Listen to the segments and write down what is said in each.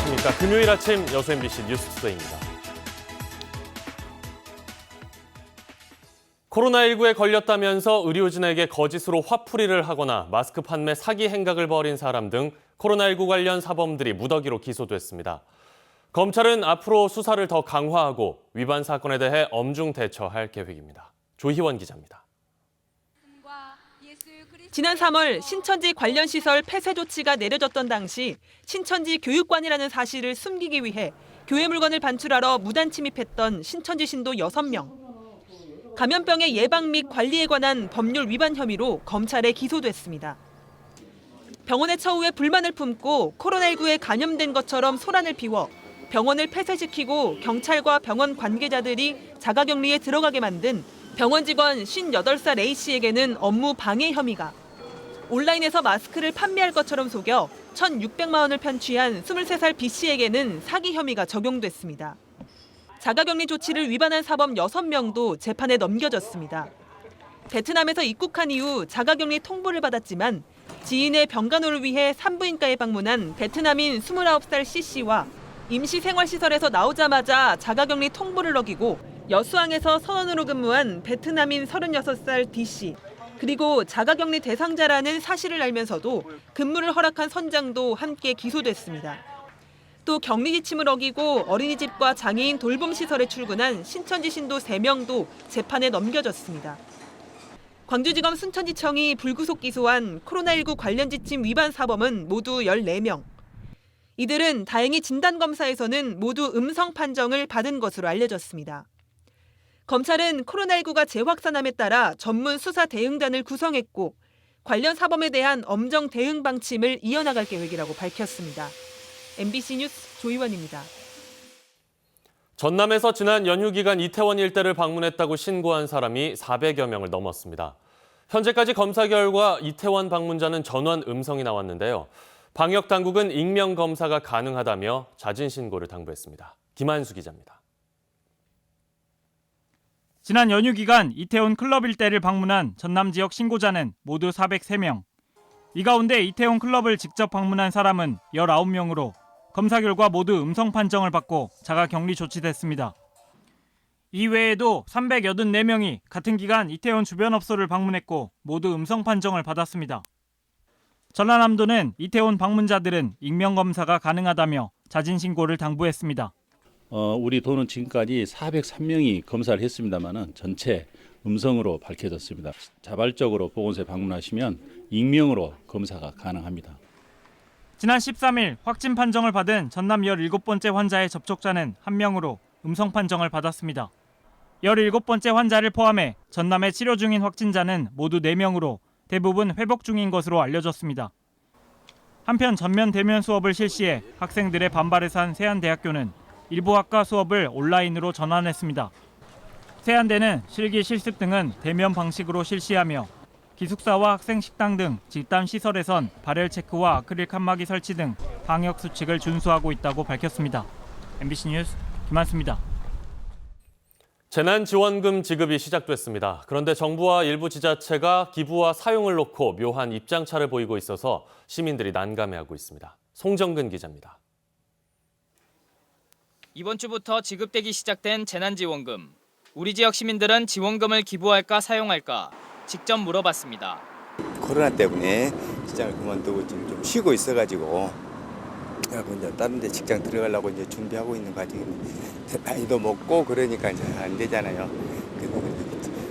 안녕하십니까. 금요일 아침 여수 MBC 뉴스투데이입니다. 코로나19에 걸렸다면서 의료진에게 거짓으로 화풀이를 하거나 마스크 판매 사기 행각을 벌인 사람 등 코로나19 관련 사범들이 무더기로 기소됐습니다. 검찰은 앞으로 수사를 더 강화하고 위반 사건에 대해 엄중 대처할 계획입니다. 조희원 기자입니다. 지난 3월 신천지 관련 시설 폐쇄 조치가 내려졌던 당시 신천지 교육관이라는 사실을 숨기기 위해 교회 물건을 반출하러 무단 침입했던 신천지 신도 6명. 감염병의 예방 및 관리에 관한 법률 위반 혐의로 검찰에 기소됐습니다. 병원의 처우에 불만을 품고 코로나19에 감염된 것처럼 소란을 피워 병원을 폐쇄시키고 경찰과 병원 관계자들이 자가격리에 들어가게 만든 병원 직원 58살 A씨에게는 업무 방해 혐의가, 온라인에서 마스크를 판매할 것처럼 속여 1,600만 원을 편취한 23살 B씨에게는 사기 혐의가 적용됐습니다. 자가격리 조치를 위반한 사범 6명도 재판에 넘겨졌습니다. 베트남에서 입국한 이후 자가격리 통보를 받았지만 지인의 병간호를 위해 산부인과에 방문한 베트남인 29살 C씨와 임시생활시설에서 나오자마자 자가격리 통보를 어기고 여수항에서 선원으로 근무한 베트남인 36살 D씨, 그리고 자가격리 대상자라는 사실을 알면서도 근무를 허락한 선장도 함께 기소됐습니다. 또 격리 지침을 어기고 어린이집과 장애인 돌봄시설에 출근한 신천지 신도 3명도 재판에 넘겨졌습니다. 광주지검 순천지청이 불구속 기소한 코로나19 관련 지침 위반 사범은 모두 14명. 이들은 다행히 진단검사에서는 모두 음성 판정을 받은 것으로 알려졌습니다. 검찰은 코로나19가 재확산함에 따라 전문 수사 대응단을 구성했고 관련 사범에 대한 엄정 대응 방침을 이어나갈 계획이라고 밝혔습니다. MBC 뉴스 조희원입니다. 전남에서 지난 연휴 기간 이태원 일대를 방문했다고 신고한 사람이 400여 명을 넘었습니다. 현재까지 검사 결과 이태원 방문자는 전원 음성이 나왔는데요. 방역 당국은 익명 검사가 가능하다며 자진 신고를 당부했습니다. 김한수 기자입니다. 지난 연휴 기간 이태원 클럽 일대를 방문한 전남 지역 신고자는 모두 403명. 이 가운데 이태원 클럽을 직접 방문한 사람은 19명으로 검사 결과 모두 음성 판정을 받고 자가격리 조치됐습니다. 이외에도 384명이 같은 기간 이태원 주변 업소를 방문했고 모두 음성 판정을 받았습니다. 전라남도는 이태원 방문자들은 익명 검사가 가능하다며 자진 신고를 당부했습니다. 우리 도는 지금까지 403명이 검사를 했습니다만 전체 음성으로 밝혀졌습니다. 자발적으로 보건소에 방문하시면 익명으로 검사가 가능합니다. 지난 13일 확진 판정을 받은 전남 17번째 환자의 접촉자는 1명으로 음성 판정을 받았습니다. 17번째 환자를 포함해 전남에 치료 중인 확진자는 모두 4명으로 대부분 회복 중인 것으로 알려졌습니다. 한편 전면 대면 수업을 실시해 학생들의 반발에 산 세안대학교는 일부 학과 수업을 온라인으로 전환했습니다. 세안대는 실기 실습 등은 대면 방식으로 실시하며 기숙사와 학생 식당 등 집단 시설에선 발열 체크와 아크릴 칸막이 설치 등 방역 수칙을 준수하고 있다고 밝혔습니다. MBC 뉴스 김한수입니다. 재난지원금 지급이 시작됐습니다. 그런데 정부와 일부 지자체가 기부와 사용을 놓고 묘한 입장차를 보이고 있어서 시민들이 난감해하고 있습니다. 송정근 기자입니다. 이번 주부터 지급되기 시작된 재난지원금. 우리 지역 시민들은 지원금을 기부할까 사용할까 직접 물어봤습니다. 코로나 때문에 직장을 그만두고 지금 좀 쉬고 있어가지고 이제 다른 데 직장 들어가려고 이제 준비하고 있는 과정인데 나이도 먹고 그러니까 이제 안 되잖아요. 그래서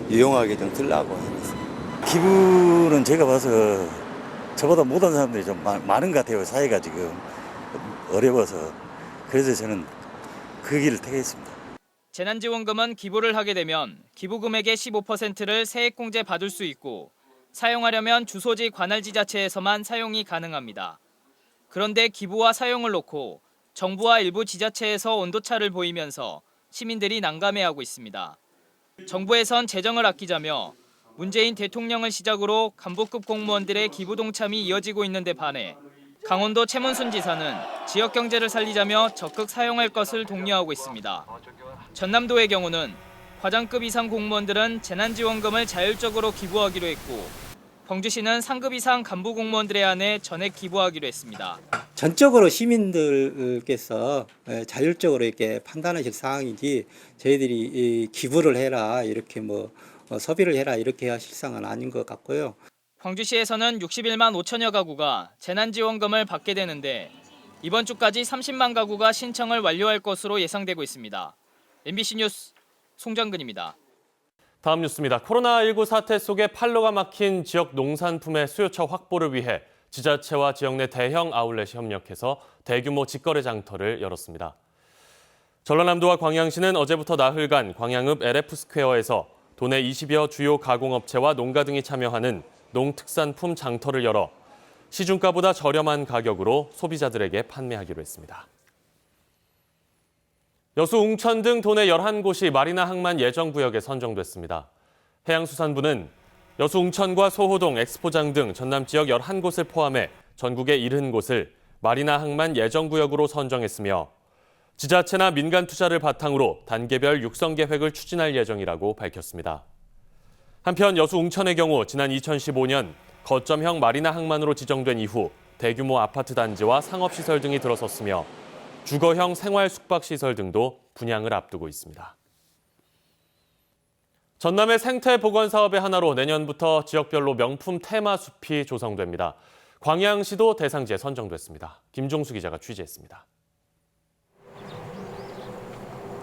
유용하게 좀 쓰려고 했습니다. 기부는 제가 봐서 저보다 못한 사람들이 좀 많은 것 같아요. 사회가 지금 어려워서. 그래서 저는 그 길을 택했습니다. 재난지원금은 기부를 하게 되면 기부 금액의 15%를 세액공제 받을 수 있고 사용하려면 주소지 관할지자체에서만 사용이 가능합니다. 그런데 기부와 사용을 놓고 정부와 일부 지자체에서 온도차를 보이면서 시민들이 난감해하고 있습니다. 정부에선 재정을 아끼자며 문재인 대통령을 시작으로 간부급 공무원들의 기부 동참이 이어지고 있는데 반해 강원도 최문순 지사는 지역 경제를 살리자며 적극 사용할 것을 독려하고 있습니다. 전남도의 경우는 과장급 이상 공무원들은 재난지원금을 자율적으로 기부하기로 했고 광주시는 상급 이상 간부 공무원들에 한해 전액 기부하기로 했습니다. 전적으로 시민들께서 자율적으로 이렇게 판단하실 사항이지 저희들이 이 기부를 해라 이렇게 소비를 해라 이렇게 하실 상은 아닌 것 같고요. 광주시에서는 61만 5천여 가구가 재난지원금을 받게 되는데 이번 주까지 30만 가구가 신청을 완료할 것으로 예상되고 있습니다. MBC 뉴스 송정근입니다. 다음 뉴스입니다. 코로나19 사태 속에 판로가 막힌 지역 농산품의 수요처 확보를 위해 지자체와 지역 내 대형 아울렛이 협력해서 대규모 직거래 장터를 열었습니다. 전라남도와 광양시는 어제부터 나흘간 광양읍 LF스퀘어에서 도내 20여 주요 가공업체와 농가 등이 참여하는 농특산품 장터를 열어 시중가보다 저렴한 가격으로 소비자들에게 판매하기로 했습니다. 여수, 웅천 등 도내 11곳이 마리나 항만 예정구역에 선정됐습니다. 해양수산부는 여수, 웅천과 소호동, 엑스포장 등 전남 지역 11곳을 포함해 전국의 70곳을 마리나 항만 예정구역으로 선정했으며 지자체나 민간 투자를 바탕으로 단계별 육성 계획을 추진할 예정이라고 밝혔습니다. 한편 여수, 웅천의 경우 지난 2015년 거점형 마리나 항만으로 지정된 이후 대규모 아파트 단지와 상업시설 등이 들어섰으며 주거형 생활 숙박시설 등도 분양을 앞두고 있습니다. 전남의 생태 보건 사업의 하나로 내년부터 지역별로 명품 테마 숲이 조성됩니다. 광양시도 대상지에 선정됐습니다. 김종수 기자가 취재했습니다.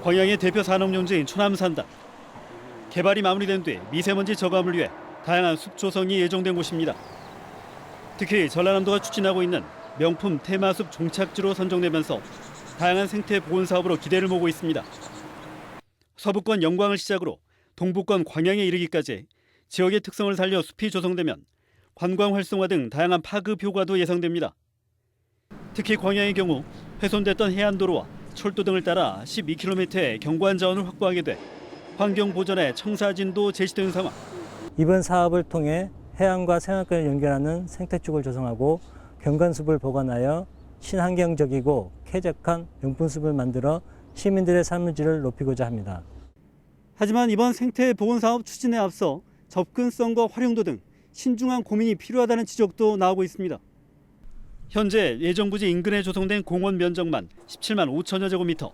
광양의 대표 산업용지인 초남산단. 개발이 마무리된 뒤 미세먼지 저감을 위해 다양한 숲 조성이 예정된 곳입니다. 특히 전라남도가 추진하고 있는 명품 테마숲 종착지로 선정되면서 다양한 생태 보건 사업으로 기대를 모으고 있습니다. 서부권 영광을 시작으로 동부권 광양에 이르기까지 지역의 특성을 살려 숲이 조성되면 관광 활성화 등 다양한 파급 효과도 예상됩니다. 특히 광양의 경우 훼손됐던 해안도로와 철도 등을 따라 12km의 경관 자원을 확보하게 돼 환경 보전에 청사진도 제시되는 상황. 이번 사업을 통해 해안과 생활권을 연결하는 생태축을 조성하고 경관숲을 보관하여 친환경적이고 쾌적한 명품숲을 만들어 시민들의 삶의 질을 높이고자 합니다. 하지만 이번 생태 보건 사업 추진에 앞서 접근성과 활용도 등 신중한 고민이 필요하다는 지적도 나오고 있습니다. 현재 예정부지 인근에 조성된 공원 면적만 17만 5천여 제곱미터.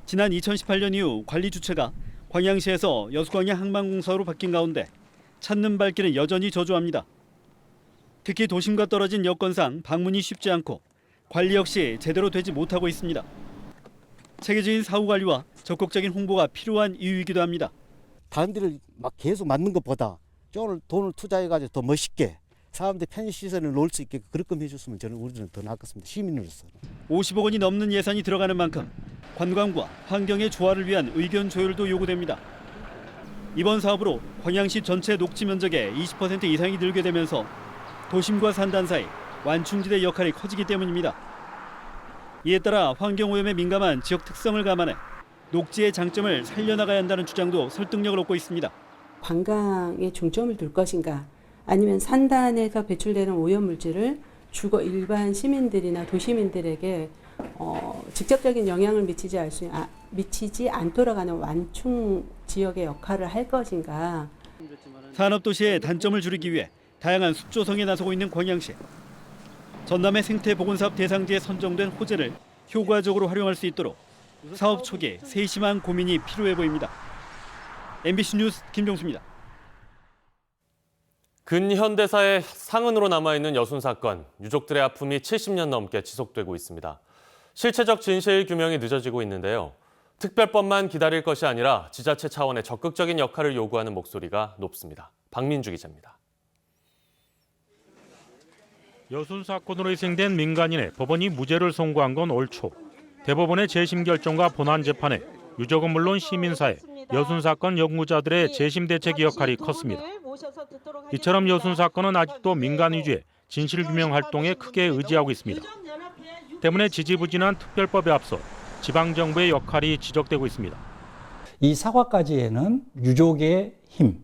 지난 2018년 이후 관리 주체가 광양시에서 여수광양 항만공사로 바뀐 가운데 찾는 발길은 여전히 저조합니다. 특히 도심과 떨어진 여건상 방문이 쉽지 않고 관리 역시 제대로 되지 못하고 있습니다. 체계적인 사후 관리와 적극적인 홍보가 필요한 이유이기도 합니다. 다른 데를 막 계속 맞는 것보다 좀 돈을 투자해가지고 더 멋있게 사람들이 편의시설을 놓을 수 있게 그렇게 해줬으면 저는 우리는 더 나았겠습니다. 시민으로서. 50억 원이 넘는 예산이 들어가는 만큼 관광과 환경의 조화를 위한 의견 조율도 요구됩니다. 이번 사업으로 광양시 전체 녹지 면적의 20% 이상이 늘게 되면서 도심과 산단 사이 완충지대 역할이 커지기 때문입니다. 이에 따라 환경오염에 민감한 지역 특성을 감안해 녹지의 장점을 살려나가야 한다는 주장도 설득력을 얻고 있습니다. 관광에 중점을 둘 것인가 아니면 산단에서 배출되는 오염물질을 주거 일반 시민들이나 도시민들에게 직접적인 영향을 미치지 않도록 하는 완충 지역의 역할을 할 것인가. 산업도시의 단점을 줄이기 위해 다양한 숲 조성에 나서고 있는 광양시. 전남의 생태보건사업 대상지에 선정된 호재를 효과적으로 활용할 수 있도록 사업 초기 세심한 고민이 필요해 보입니다. MBC 뉴스 김종수입니다. 근현대사의 상흔으로 남아있는 여순 사건, 유족들의 아픔이 70년 넘게 지속되고 있습니다. 실체적 진실 규명이 늦어지고 있는데요. 특별법만 기다릴 것이 아니라 지자체 차원의 적극적인 역할을 요구하는 목소리가 높습니다. 박민주 기자입니다. 여순 사건으로 희생된 민간인의 법원이 무죄를 선고한 건 올 초. 대법원의 재심 결정과 본안 재판에 유족은 물론 시민사회, 여순 사건 연구자들의 재심 대책 역할이 컸습니다. 이처럼 여순 사건은 아직도 민간 위주의 진실규명 활동에 크게 의지하고 있습니다. 때문에 지지부진한 특별법에 앞서 지방정부의 역할이 지적되고 있습니다. 이 사과까지에는 유족의 힘,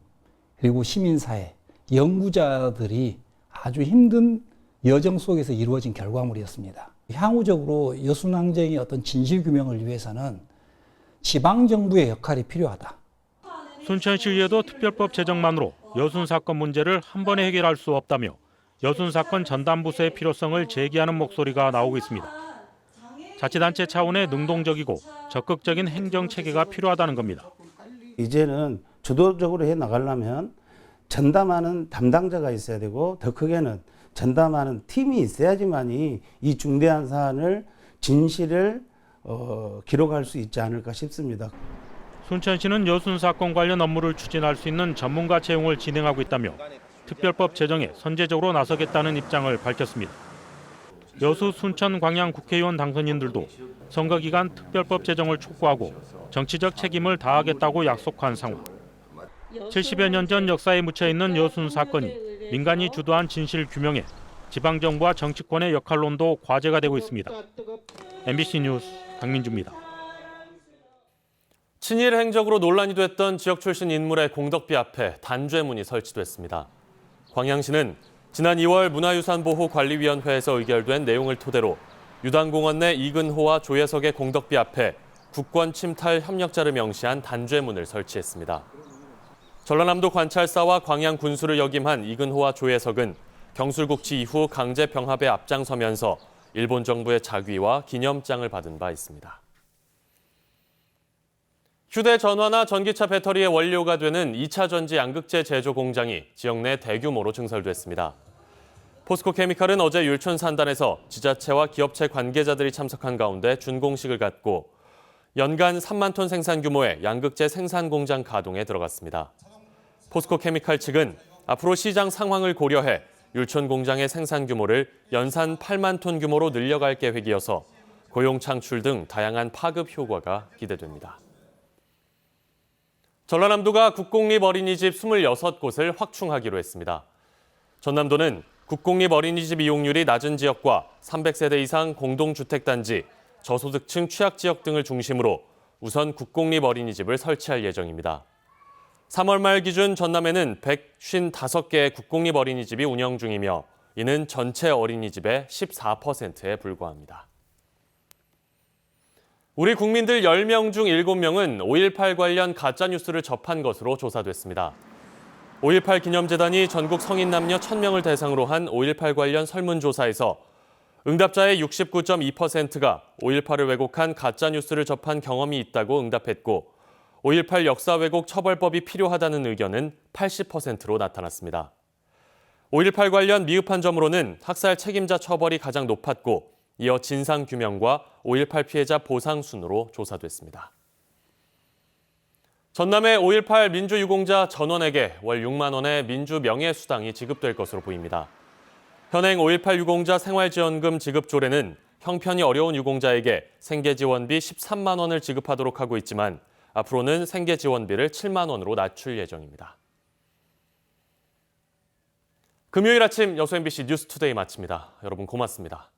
그리고 시민사회, 연구자들이 아주 힘든 여정 속에서 이루어진 결과물이었습니다. 향후적으로 여순 항쟁의 어떤 진실규명을 위해서는 지방정부의 역할이 필요하다. 순천시의회도 특별법 제정만으로 여순 사건 문제를 한 번에 해결할 수 없다며 여순 사건 전담부서의 필요성을 제기하는 목소리가 나오고 있습니다. 자치단체 차원의 능동적이고 적극적인 행정 체계가 필요하다는 겁니다. 이제는 주도적으로 해 나가려면 전담하는 담당자가 있어야 되고 더 크게는 전담하는 팀이 있어야지만이 이 중대한 사안을 진실을 기록할 수 있지 않을까 싶습니다. 순천시는 여순 사건 관련 업무를 추진할 수 있는 전문가 채용을 진행하고 있다며 특별법 제정에 선제적으로 나서겠다는 입장을 밝혔습니다. 여수 순천 광양 국회의원 당선인들도 선거 기간 특별법 제정을 촉구하고 정치적 책임을 다하겠다고 약속한 상황. 70여 년 전 역사에 묻혀 있는 여순 사건이 민간이 주도한 진실 규명에 지방정부와 정치권의 역할론도 과제가 되고 있습니다. MBC 뉴스 강민주입니다. 친일 행적으로 논란이 됐던 지역 출신 인물의 공덕비 앞에 단죄문이 설치됐습니다. 광양시는 지난 2월 문화유산보호관리위원회에서 의결된 내용을 토대로 유당공원 내 이근호와 조혜석의 공덕비 앞에 국권 침탈 협력자를 명시한 단죄문을 설치했습니다. 전라남도 관찰사와 광양 군수를 역임한 이근호와 조혜석은 경술국치 이후 강제 병합에 앞장서면서 일본 정부의 자귀와 기념장을 받은 바 있습니다. 휴대전화나 전기차 배터리의 원료가 되는 2차 전지 양극재 제조 공장이 지역 내 대규모로 증설됐습니다. 포스코케미칼은 어제 율촌 산단에서 지자체와 기업체 관계자들이 참석한 가운데 준공식을 갖고 연간 3만 톤 생산 규모의 양극재 생산 공장 가동에 들어갔습니다. 포스코케미칼 측은 앞으로 시장 상황을 고려해 율촌 공장의 생산 규모를 연산 8만 톤 규모로 늘려갈 계획이어서 고용 창출 등 다양한 파급 효과가 기대됩니다. 전라남도가 국공립 어린이집 26곳을 확충하기로 했습니다. 전남도는 국공립 어린이집 이용률이 낮은 지역과 300세대 이상 공동주택단지, 저소득층 취약지역 등을 중심으로 우선 국공립 어린이집을 설치할 예정입니다. 3월 말 기준 전남에는 155개의 국공립 어린이집이 운영 중이며 이는 전체 어린이집의 14%에 불과합니다. 우리 국민들 10명 중 7명은 5.18 관련 가짜뉴스를 접한 것으로 조사됐습니다. 5.18 기념재단이 전국 성인 남녀 1,000명을 대상으로 한 5.18 관련 설문조사에서 응답자의 69.2%가 5.18을 왜곡한 가짜뉴스를 접한 경험이 있다고 응답했고 5.18 역사 왜곡 처벌법이 필요하다는 의견은 80%로 나타났습니다. 5.18 관련 미흡한 점으로는 학살 책임자 처벌이 가장 높았고 이어 진상규명과 5.18 피해자 보상 순으로 조사됐습니다. 전남의 5.18 민주유공자 전원에게 월 6만 원의 민주명예수당이 지급될 것으로 보입니다. 현행 5.18 유공자 생활지원금 지급 조례는 형편이 어려운 유공자에게 생계지원비 13만 원을 지급하도록 하고 있지만 앞으로는 생계지원비를 7만 원으로 낮출 예정입니다. 금요일 아침 여수 MBC 뉴스투데이 마칩니다. 여러분 고맙습니다.